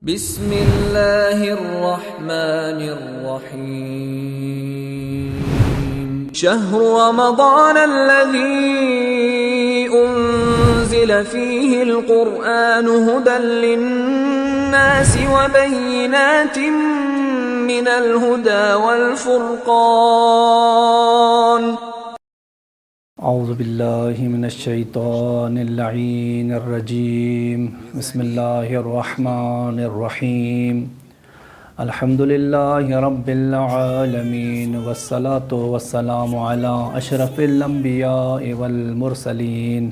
بسم اللہ الرحمن الرحیم شہر رمضان الذی انزل فیہ القرآن ھدی للناس وبینات من الھدی والفرقان اعوذ باللہ من الشیطان اللعین الرجیم بسم اللہ الرحمن الرحیم الحمدللہ رب العالمین والصلاة والسلام علی اشرف الانبیاء والمرسلین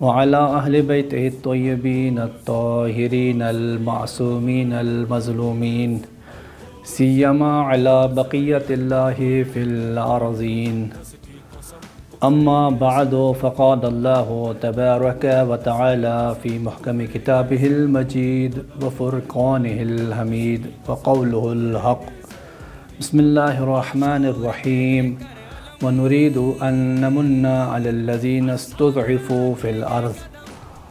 وعلی اہل بیتہ الطیبین الطاہرین المعصومین المظلومین سیما علی بقیت اللہ فی الارضین اما بعد فقال اللہ تبارک وتعالی فی محکم کتابہ المجید وفرقانہ الحمید وقولہ الحق بسم اللہ الرحمن الرحیم ونريد أن نمن على الذين استضعفوا في الأرض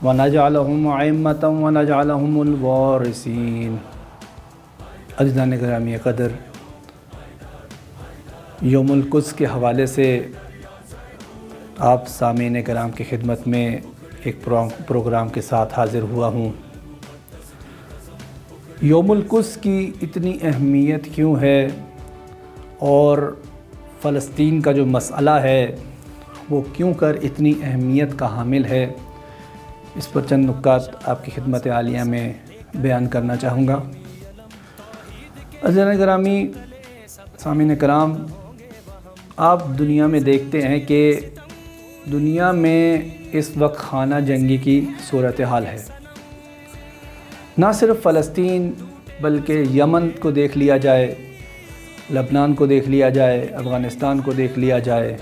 ونجعلهم أئمة ونجعلهم الوارثين. عزیزان گرامی قدر، یوم القدس کے حوالے سے آپ سامعین کرام کی خدمت میں ایک پروگرام کے ساتھ حاضر ہوا ہوں. یوم القدس کی اتنی اہمیت کیوں ہے اور فلسطین کا جو مسئلہ ہے وہ کیوں کر اتنی اہمیت کا حامل ہے، اس پر چند نکات آپ کی خدمت عالیہ میں بیان کرنا چاہوں گا. عزیزان گرامی سامعین کرام، آپ دنیا میں دیکھتے ہیں کہ دنیا میں اس وقت خانہ جنگی کی صورتحال ہے. نہ صرف فلسطین بلکہ یمن کو دیکھ لیا جائے، لبنان کو دیکھ لیا جائے، افغانستان کو دیکھ لیا جائے،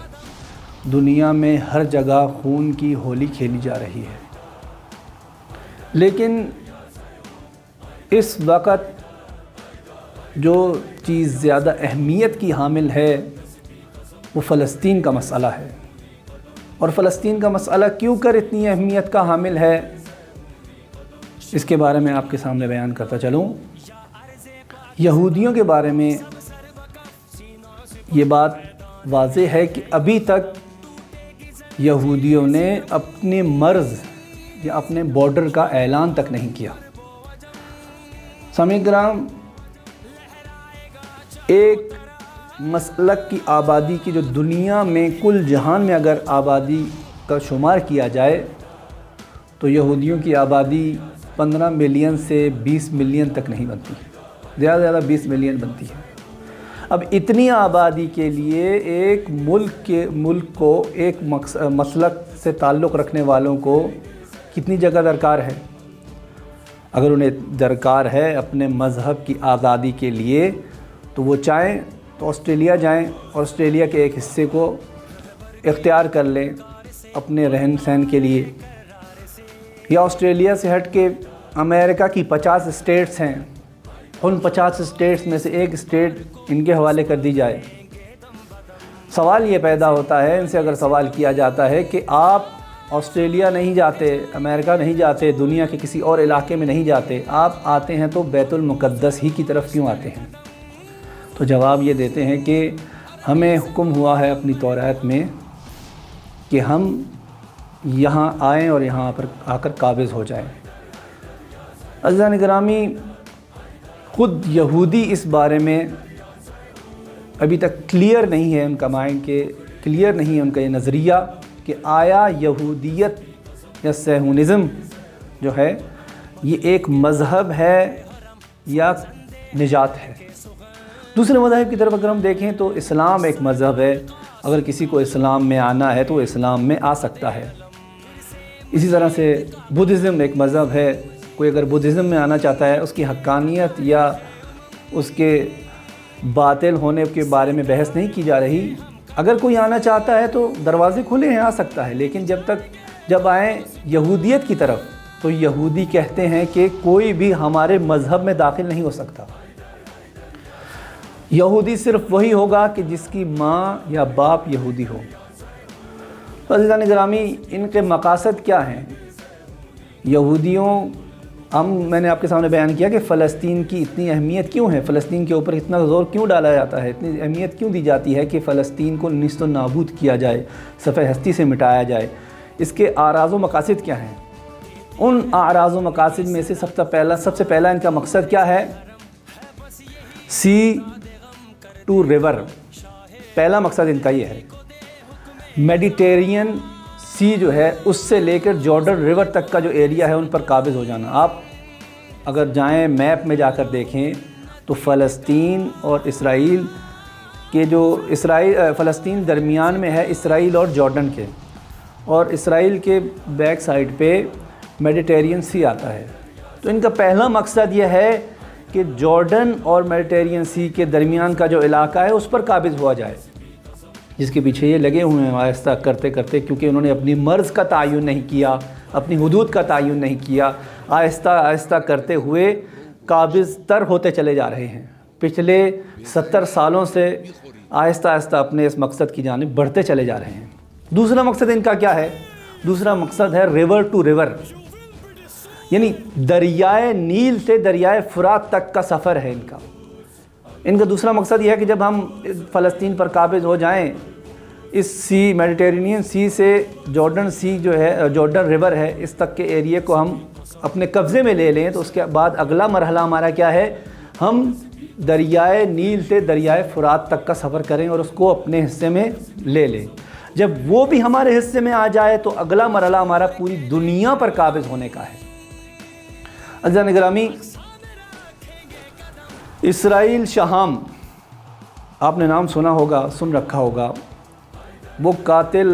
دنیا میں ہر جگہ خون کی ہولی کھیلی جا رہی ہے. لیکن اس وقت جو چیز زیادہ اہمیت کی حامل ہے وہ فلسطین کا مسئلہ ہے. اور فلسطین کا مسئلہ کیوں کر اتنی اہمیت کا حامل ہے، اس کے بارے میں آپ کے سامنے بیان کرتا چلوں. یہودیوں کے بارے میں یہ بات واضح ہے کہ ابھی تک یہودیوں نے اپنے مرز یا اپنے بارڈر کا اعلان تک نہیں کیا. سامعین کرام، ایک مسلک کی آبادی کی جو دنیا میں کل جہان میں اگر آبادی کا شمار کیا جائے تو یہودیوں کی آبادی 15 ملین سے 20 ملین تک نہیں بنتی، زیادہ سے زیادہ 20 ملین بنتی ہے. اب اتنی آبادی کے لیے ایک ملک کو ایک مسلک سے تعلق رکھنے والوں کو کتنی جگہ درکار ہے؟ اگر انہیں درکار ہے اپنے مذہب کی آزادی کے لیے تو وہ چاہیں تو آسٹریلیا جائیں، اور آسٹریلیا کے ایک حصے کو اختیار کر لیں اپنے رہن سہن کے لیے. یا آسٹریلیا سے ہٹ کے امریکہ کی 50 اسٹیٹس ہیں، ان 50 اسٹیٹس میں سے ایک اسٹیٹ ان کے حوالے کر دی جائے. سوال یہ پیدا ہوتا ہے، ان سے اگر سوال کیا جاتا ہے کہ آپ آسٹریلیا نہیں جاتے، امریکہ نہیں جاتے، دنیا کے کسی اور علاقے میں نہیں جاتے، آپ آتے ہیں تو بیت المقدس ہی کی طرف کیوں آتے ہیں؟ تو جواب یہ دیتے ہیں کہ ہمیں حکم ہوا ہے اپنی تورات میں کہ ہم یہاں آئیں اور یہاں پر آ کر قابض ہو جائیں. عزیزان گرامی، خود یہودی اس بارے میں ابھی تک کلیئر نہیں ہے، ان کا مائنڈ کے کلیئر نہیں ہے ان کا یہ نظریہ کہ آیا یہودیت یا صہیونزم جو ہے یہ ایک مذہب ہے یا نجات ہے. دوسرے مذاہب کی طرف اگر ہم دیکھیں تو اسلام ایک مذہب ہے، اگر کسی کو اسلام میں آنا ہے تو وہ اسلام میں آ سکتا ہے. اسی طرح سے بدھزم ایک مذہب ہے، کوئی اگر بدھزم میں آنا چاہتا ہے، اس کی حقانیت یا اس کے باطل ہونے کے بارے میں بحث نہیں کی جا رہی. اگر کوئی آنا چاہتا ہے تو دروازے کھلے ہیں، آ سکتا ہے. لیکن جب آئیں یہودیت کی طرف تو یہودی کہتے ہیں کہ کوئی بھی ہمارے مذہب میں داخل نہیں ہو سکتا. یہودی صرف وہی ہوگا کہ جس کی ماں یا باپ یہودی ہو. عزیزان گرامی، ان کے مقاصد کیا ہیں؟ یہودیوں میں نے آپ کے سامنے بیان کیا کہ فلسطین کی اتنی اہمیت کیوں ہے، فلسطین کے اوپر اتنا زور کیوں ڈالا جاتا ہے، اتنی اہمیت کیوں دی جاتی ہے کہ فلسطین کو نیست و نابود کیا جائے، صفحہ ہستی سے مٹایا جائے۔ اس کے اعراض و مقاصد کیا ہیں؟ ان اعراض و مقاصد میں سے سب سے پہلا ان کا مقصد کیا ہے؟ سی ٹو ریور، پہلا مقصد ان کا یہ ہے، میڈیٹرینین سی جو ہے اس سے لے کر جارڈن ریور تک کا جو ایریا ہے ان پر قابض ہو جانا۔ آپ اگر جائیں میپ میں جا کر دیکھیں تو فلسطین اور اسرائیل کے فلسطین درمیان میں ہے اسرائیل اور جارڈن کے، اور اسرائیل کے بیک سائڈ پہ میڈیٹرینین سی آتا ہے۔ تو ان کا پہلا مقصد یہ ہے کہ جارڈن اور میڈیٹرینین سی کے درمیان کا جو علاقہ ہے اس پر قابض ہوا جائے، جس کے پیچھے یہ لگے ہوئے ہیں آہستہ کرتے کرتے، کیونکہ انہوں نے اپنی مرز کا تعین نہیں کیا، اپنی حدود کا تعین نہیں کیا، آہستہ آہستہ کرتے ہوئے قابض تر ہوتے چلے جا رہے ہیں۔ پچھلے 70 سالوں سے آہستہ آہستہ اپنے اس مقصد کی جانب بڑھتے چلے جا رہے ہیں۔ دوسرا مقصد ان کا کیا ہے؟ دوسرا مقصد ہے ریور ٹو ریور، یعنی دریائے نیل سے دریائے فرات تک کا سفر ہے ان کا۔ ان کا دوسرا مقصد یہ ہے کہ جب ہم فلسطین پر قابض ہو جائیں، اس میڈیٹرینین سی سے جارڈن سی جو ہے، جارڈن ریور ہے، اس تک کے ایریے کو ہم اپنے قبضے میں لے لیں، تو اس کے بعد اگلا مرحلہ ہمارا کیا ہے؟ ہم دریائے نیل سے دریائے فرات تک کا سفر کریں اور اس کو اپنے حصے میں لے لیں۔ جب وہ بھی ہمارے حصے میں آ جائے تو اگلا مرحلہ ہمارا پوری دنیا پر قابض ہونے کا ہے۔ عزیزان گرامی، اسرائیل شہام، آپ نے نام سنا ہوگا، سن رکھا ہوگا، وہ قاتل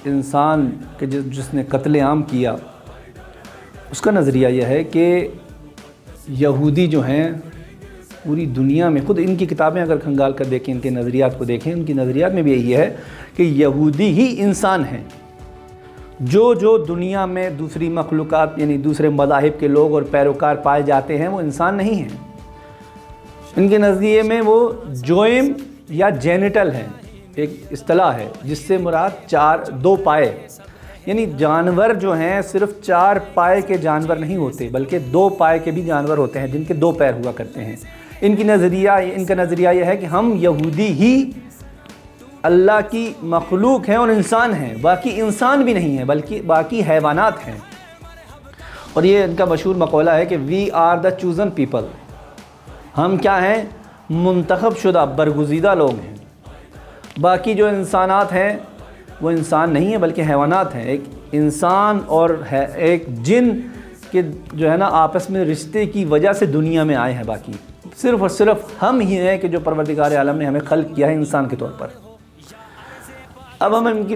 انسان کہ جس نے قتل عام کیا، اس کا نظریہ یہ ہے کہ یہودی جو ہیں پوری دنیا میں، خود ان کی کتابیں اگر کھنگال کر دیکھیں، ان کے نظریات کو دیکھیں، ان کی نظریات میں بھی یہی ہے کہ یہودی ہی انسان ہیں۔ جو دنیا میں دوسری مخلوقات یعنی دوسرے مذاہب کے لوگ اور پیروکار پائے جاتے ہیں وہ انسان نہیں ہیں۔ ان کے نظریے میں وہ جوئم یا جینیٹل ہیں، ایک اصطلاح ہے جس سے مراد دو پائے، یعنی جانور جو ہیں صرف 4 پائے کے جانور نہیں ہوتے بلکہ 2 پائے کے بھی جانور ہوتے ہیں جن کے 2 پیر ہوا کرتے ہیں۔ ان کا نظریہ یہ ہے کہ ہم یہودی ہی اللہ کی مخلوق ہیں اور انسان ہیں، باقی انسان بھی نہیں ہیں بلکہ باقی حیوانات ہیں۔ اور یہ ان کا مشہور مقولہ ہے کہ we are the chosen people, ہم کیا ہیں؟ منتخب شدہ برگزیدہ لوگ ہیں۔ باقی جو انسانات ہیں وہ انسان نہیں ہیں بلکہ حیوانات ہیں۔ ایک انسان اور ایک جن کے جو ہے نا آپس میں رشتے کی وجہ سے دنیا میں آئے ہیں، باقی صرف اور صرف ہم ہی ہیں کہ جو پروردگار عالم نے ہمیں خلق کیا ہے انسان کے طور پر۔ اب ہم ان کی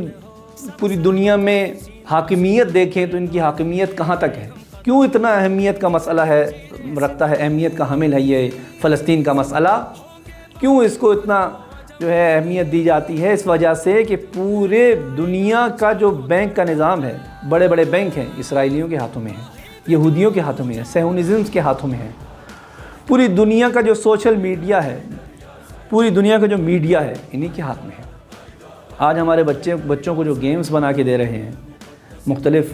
پوری دنیا میں حاکمیت دیکھیں تو ان کی حاکمیت کہاں تک ہے؟ کیوں اتنا اہمیت کا مسئلہ رکھتا ہے، اہمیت کا حامل ہے یہ فلسطین کا مسئلہ؟ کیوں اس کو اتنا جو ہے اہمیت دی جاتی ہے؟ اس وجہ سے کہ پورے دنیا کا جو بینک کا نظام ہے، بڑے بڑے بینک ہیں اسرائیلیوں کے ہاتھوں میں ہیں، یہودیوں کے ہاتھوں میں ہیں، صہیونزم کے ہاتھوں میں ہیں۔ پوری دنیا کا جو سوشل میڈیا ہے، پوری دنیا کا جو میڈیا ہے، انہی کے ہاتھ میں ہے۔ آج ہمارے بچوں کو جو گیمز بنا کے دے رہے ہیں، مختلف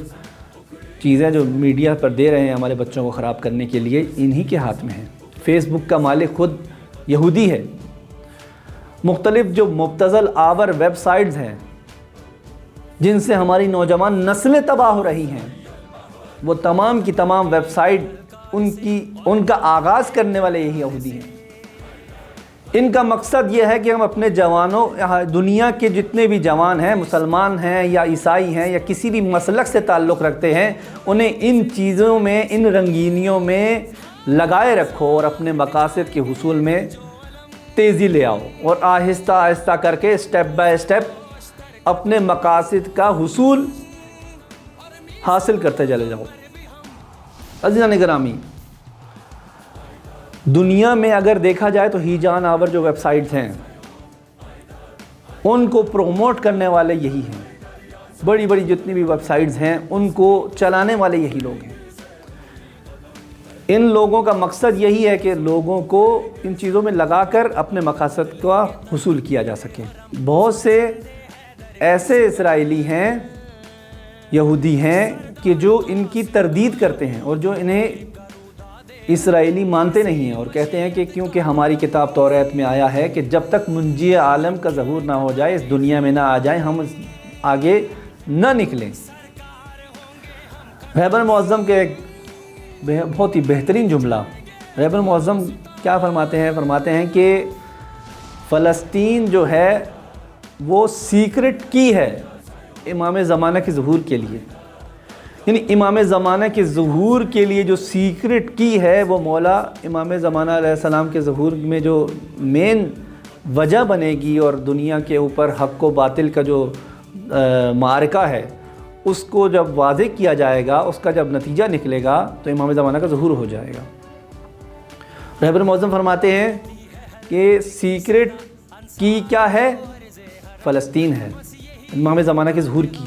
چیزیں جو میڈیا پر دے رہے ہیں ہمارے بچوں کو خراب کرنے کے لیے، انہی کے ہاتھ میں ہیں۔ فیس بک کا مالک خود یہودی ہے۔ مختلف جو مبتذل آور ویب سائٹس ہیں جن سے ہماری نوجوان نسلیں تباہ ہو رہی ہیں، وہ تمام کی تمام ویب سائٹ ان کا آغاز کرنے والے یہی یہودی ہیں۔ ان کا مقصد یہ ہے کہ ہم اپنے جوانوں، دنیا کے جتنے بھی جوان ہیں، مسلمان ہیں یا عیسائی ہیں یا کسی بھی مسلک سے تعلق رکھتے ہیں، انہیں ان چیزوں میں، ان رنگینیوں میں لگائے رکھو اور اپنے مقاصد کے حصول میں تیزی لے آؤ، اور آہستہ آہستہ کر کے سٹیپ بائی سٹیپ اپنے مقاصد کا حصول حاصل کرتے چلے جاؤ۔ عزیزان گرامی، دنیا میں اگر دیکھا جائے تو ہیجان آور جو ویب سائٹس ہیں ان کو پروموٹ کرنے والے یہی ہیں، بڑی بڑی جتنی بھی ویب سائٹس ہیں ان کو چلانے والے یہی لوگ ہیں۔ ان لوگوں کا مقصد یہی ہے کہ لوگوں کو ان چیزوں میں لگا کر اپنے مقاصد کا حصول کیا جا سکے۔ بہت سے ایسے اسرائیلی ہیں، یہودی ہیں کہ جو ان کی تردید کرتے ہیں اور جو انہیں اسرائیلی مانتے نہیں ہیں اور کہتے ہیں کہ کیونکہ ہماری کتاب توریت میں آیا ہے کہ جب تک منجی عالم کا ظہور نہ ہو جائے، اس دنیا میں نہ آ جائیں، ہم آگے نہ نکلیں۔ رہبر معظم کے ایک بہت ہی بہترین جملہ، رہبر معظم کیا فرماتے ہیں کہ فلسطین جو ہے وہ سیکرٹ کی ہے امام زمانہ کے ظہور کے لیے، یعنی امام زمانہ کے ظہور کے لیے جو سیکرٹ کی ہے وہ مولا امام زمانہ علیہ السلام کے ظہور میں جو مین وجہ بنے گی، اور دنیا کے اوپر حق و باطل کا جو معرکہ ہے اس کو جب واضح کیا جائے گا، اس کا جب نتیجہ نکلے گا تو امام زمانہ کا ظہور ہو جائے گا۔ رہبر معظم فرماتے ہیں کہ سیکرٹ کی کیا ہے؟ فلسطین ہے، امام زمانہ کے ظہور کی۔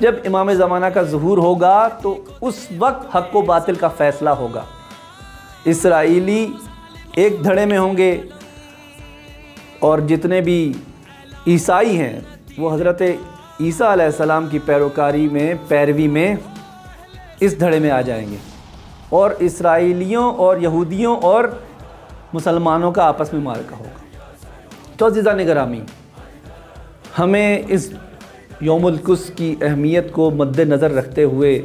جب امام زمانہ کا ظہور ہوگا تو اس وقت حق و باطل کا فیصلہ ہوگا۔ اسرائیلی ایک دھڑے میں ہوں گے اور جتنے بھی عیسائی ہیں وہ حضرت عیسیٰ علیہ السلام کی پیروی میں اس دھڑے میں آ جائیں گے، اور اسرائیلیوں اور یہودیوں اور مسلمانوں کا آپس میں معرکہ ہوگا۔ تو عزیزان گرامی، ہمیں اس یوم القدس کی اہمیت کو مد نظر رکھتے ہوئے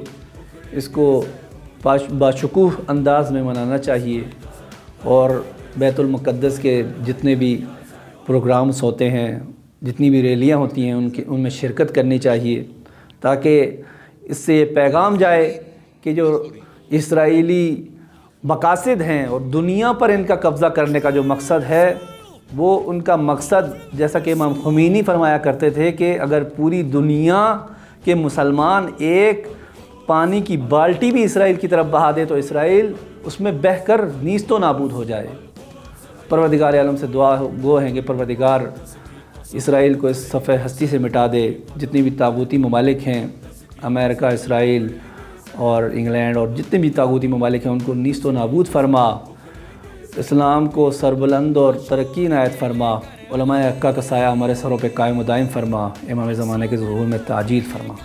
اس کو باشکوہ انداز میں منانا چاہیے، اور بیت المقدس کے جتنے بھی پروگرامز ہوتے ہیں، جتنی بھی ریلیاں ہوتی ہیں ان میں شرکت کرنی چاہیے، تاکہ اس سے یہ پیغام جائے کہ جو اسرائیلی مقاصد ہیں اور دنیا پر ان کا قبضہ کرنے کا جو مقصد ہے، وہ ان کا مقصد جیسا کہ امام خمینی فرمایا کرتے تھے کہ اگر پوری دنیا کے مسلمان ایک پانی کی بالٹی بھی اسرائیل کی طرف بہا دے تو اسرائیل اس میں بہہ کر نیست و نابود ہو جائے۔ پروردگار عالم سے دعا گو ہیں کہ پروردگار اسرائیل کو اس صفحہ ہستی سے مٹا دے۔ جتنی بھی طاغوتی ممالک ہیں، امریکہ، اسرائیل اور انگلینڈ اور جتنے بھی طاغوتی ممالک ہیں، ان کو نیست و نابود فرما، اسلام کو سربلند اور ترقی عنایت فرما، علماء حقہ کا سایہ ہمارے سروں پہ قائم و دائم فرما، امام زمانے کے ظہور میں تعجیل فرما۔